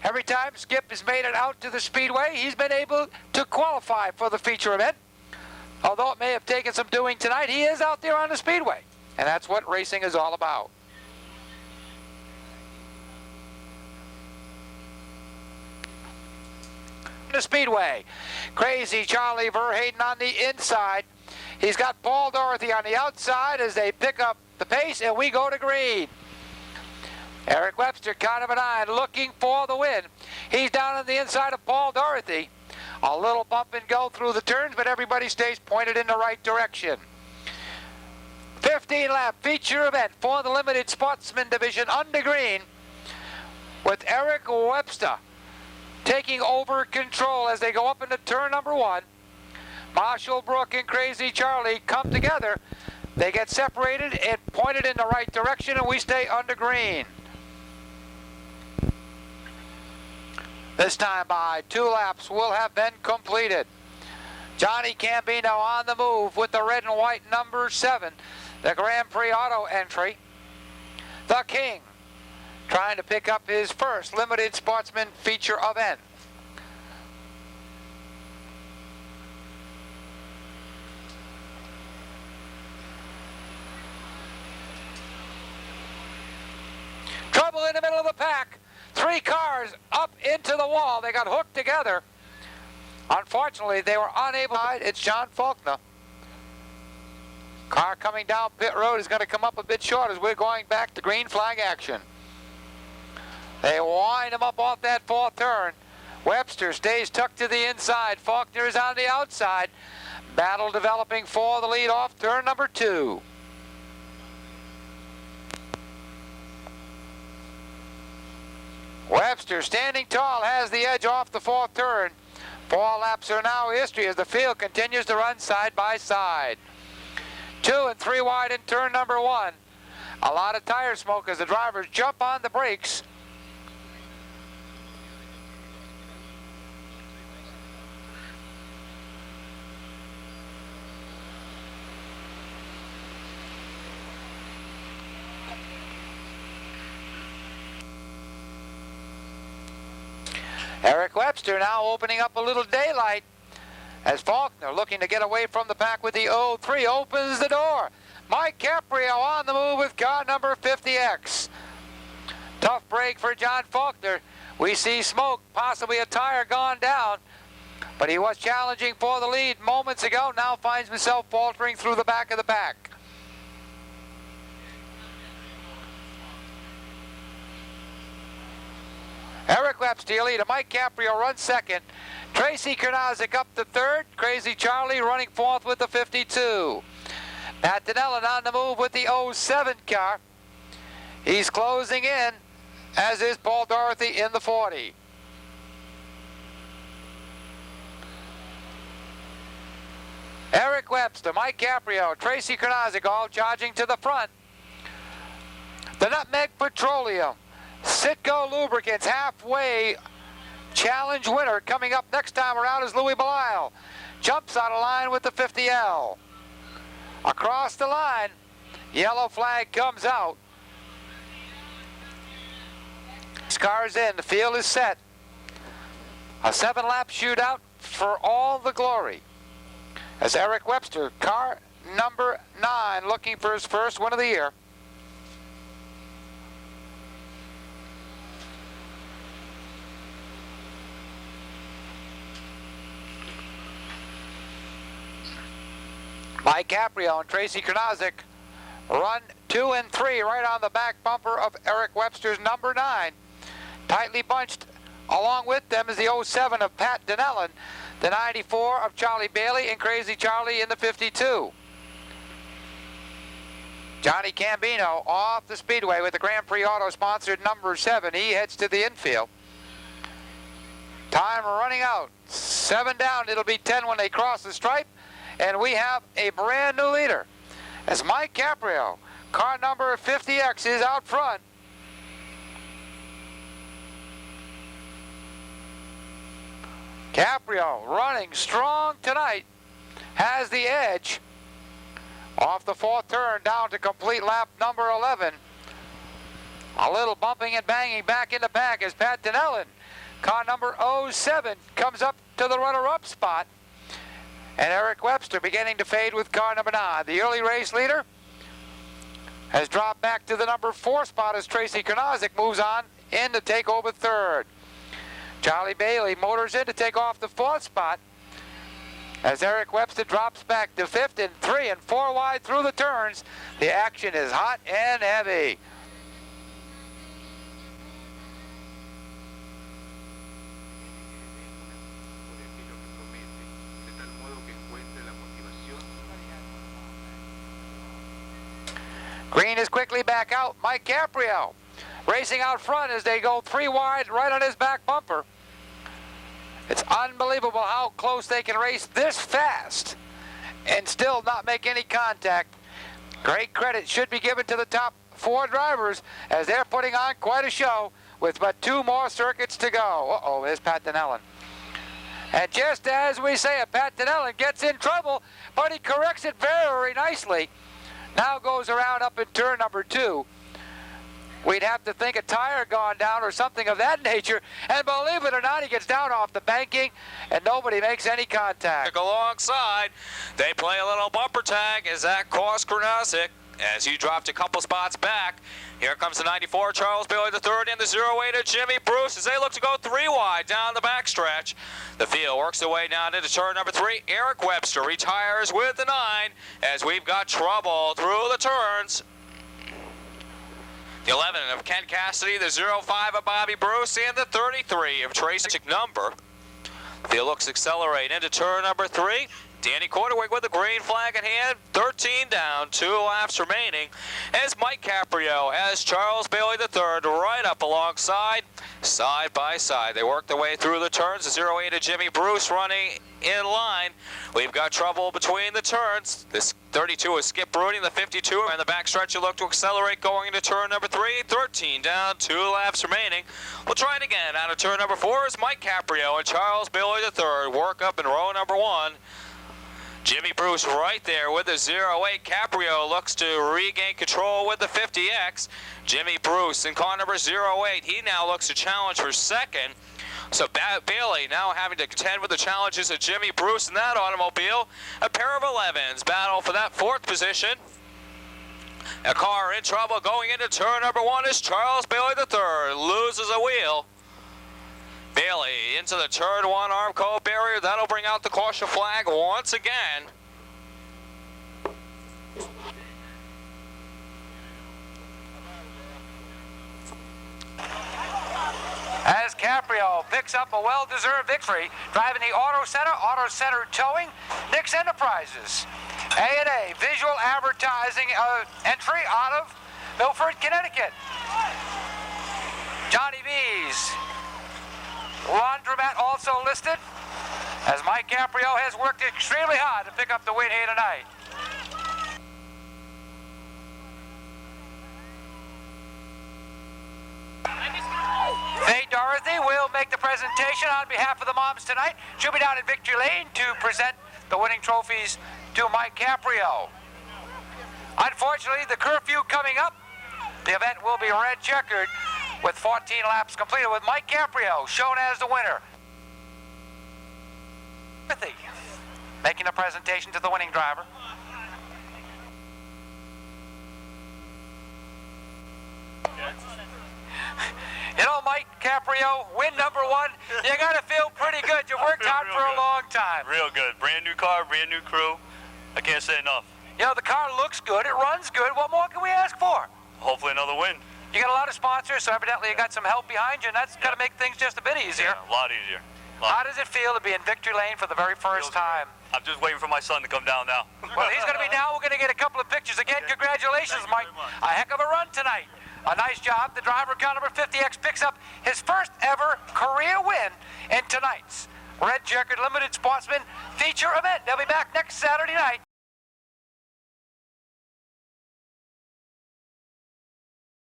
Every time Skip has made it out to the speedway, he's been able to qualify for the feature event. Although it may have taken some doing tonight, he is out there on the speedway. And that's what racing is all about. The speedway. Crazy Charlie Verheyden on the inside. He's got Paul Dorothy on the outside as they pick up the pace, and we go to green. Eric Webster, kind of an eye, looking for the win. He's down on the inside of Paul Dorothy. A little bump and go through the turns, but everybody stays pointed in the right direction. 15-lap feature event for the Limited Sportsman division under green, with Eric Webster taking over control as they go up into turn number 1. Marshall Brook and Crazy Charlie come together. They get separated and pointed in the right direction, and we stay under green. This time by 2 laps will have been completed. Johnny Cambino on the move with the red and white number 7, the Grand Prix Auto entry. The King trying to pick up his first Limited Sportsman feature event. Trouble in the middle of the pack. 3 cars up into the wall. They got hooked together. Unfortunately, they were unable to. It's John Faulkner. Car coming down pit road is going to come up a bit short as we're going back to green flag action. They wind him up off that 4th turn. Webster stays tucked to the inside. Faulkner is on the outside. Battle developing for the lead off turn number 2. Webster standing tall has the edge off the 4th turn. 4 laps are now history as the field continues to run side by side. 2 and 3 wide in turn number 1. A lot of tire smoke as the drivers jump on the brakes. Eric Webster now opening up a little daylight as Faulkner, looking to get away from the pack with the 03, opens the door. Mike Caprio on the move with car number 50X. Tough break for John Faulkner. We see smoke, possibly a tire gone down, but he was challenging for the lead moments ago, now finds himself faltering through the back of the pack. Eric Webster lead. Mike Caprio runs 2nd. Tracy Kernazik up to 3rd. Crazy Charlie running 4th with the 52. Pat Dinellen on the move with the 07 car. He's closing in, as is Paul Dorothy in the 40. Eric Webster, Mike Caprio, Tracy Kernazik all charging to the front. The Nutmeg Petroleum, Citgo Lubricants halfway challenge winner coming up next time around is Louis Belisle. Jumps out of line with the 50L. Across the line, yellow flag comes out. This car is in, the field is set. A 7-lap shootout for all the glory. As Eric Webster, car number 9, looking for his first win of the year. Mike Caprio and Tracy Kernazik run 2 and 3 right on the back bumper of Eric Webster's number 9. Tightly bunched along with them is the 07 of Pat Dinellen, the 94 of Charlie Bailey, and Crazy Charlie in the 52. Johnny Cambino off the speedway with the Grand Prix Auto sponsored number 7. He heads to the infield. Time running out. 7 down. It'll be 10 when they cross the stripe. And we have a brand new leader as Mike Caprio, car number 50X, is out front. Caprio running strong tonight, has the edge off the 4th turn down to complete lap number 11. A little bumping and banging back in the pack as Pat Dinellen, car number 07, comes up to the runner-up spot. And Eric Webster beginning to fade with car number 9. The early race leader has dropped back to the number 4 spot as Tracy Karnazik moves on in to take over 3rd. Charlie Bailey motors in to take off the 4th spot as Eric Webster drops back to 5th and 3 and 4 wide through the turns. The action is hot and heavy. Green is quickly back out. Mike Caprio racing out front as they go 3 wide right on his back bumper. It's unbelievable how close they can race this fast and still not make any contact. Great credit should be given to the top 4 drivers as they're putting on quite a show with but 2 more circuits to go. Uh-oh, there's Pat Dinellen. And just as we say it, Pat Dinellen gets in trouble, but he corrects it very nicely. Now goes around up in turn number 2. We'd have to think a tire gone down or something of that nature. And believe it or not, he gets down off the banking and nobody makes any contact. Alongside, they play a little bumper tag as that cost Karnazik as he dropped a couple spots back. Here comes the 94, Charles Bailey III, and the 08 of Jimmy Bruce as they look to go 3 wide down the backstretch. The field works their way down into turn number 3. Eric Webster retires with the 9 as we've got trouble through the turns. The 11 of Ken Cassidy, the 05 of Bobby Bruce, and the 33 of Tracy Number. Field looks to accelerate into turn number 3. Danny Quarterwig with the green flag in hand, 13 down, 2 laps remaining, as Mike Caprio has Charles Bailey III right up alongside, side by side. They work their way through the turns, the 08 of Jimmy Bruce running in line. We've got trouble between the turns. This 32 is Skip Brooding, the 52, and the backstretch you look to accelerate going into turn number 3, 13 down, 2 laps remaining. We'll try it again. Out of turn number 4 is Mike Caprio and Charles Bailey III work up in row number 1. Jimmy Bruce right there with the 08. Caprio looks to regain control with the 50X. Jimmy Bruce in car number 08. He now looks to challenge for 2nd. So Bailey now having to contend with the challenges of Jimmy Bruce in that automobile. A pair of 11s battle for that 4th position. A car in trouble going into turn number 1 is Charles Bailey III. Loses a wheel. Bailey into the turn 1 Armco barrier. That'll bring out the caution flag once again. As Caprio picks up a well-deserved victory, driving the Auto Center Towing, Nick's Enterprises. A&A Visual Advertising entry out of Milford, Connecticut. Johnny V's Laundromat also listed, as Mike Caprio has worked extremely hard to pick up the win here tonight. Faye Dorothy will make the presentation on behalf of the moms tonight. She'll be down in Victory Lane to present the winning trophies to Mike Caprio. Unfortunately, the curfew coming up. The event will be red checkered with 14 laps completed with Mike Caprio shown as the winner. Making a presentation to the winning driver. You know, Mike Caprio, win number 1, you gotta feel pretty good. You worked hard for a long time. Real good. Brand new car, brand new crew. I can't say enough. You know, the car looks good, it runs good. What more can we ask for? Hopefully another win. You got a lot of sponsors, so evidently you got some help behind you, and that's got to make things just a bit easier. Yeah, a lot easier. How does it feel to be in Victory Lane for the very first time? I'm just waiting for my son to come down now. Well, he's going to be now. We're going to get a couple of pictures. Again, congratulations, Mike. A heck of a run tonight. A nice job. The driver, car number 50X, picks up his first ever career win in tonight's Red Checkered Limited Sportsman feature event. They'll be back next Saturday night.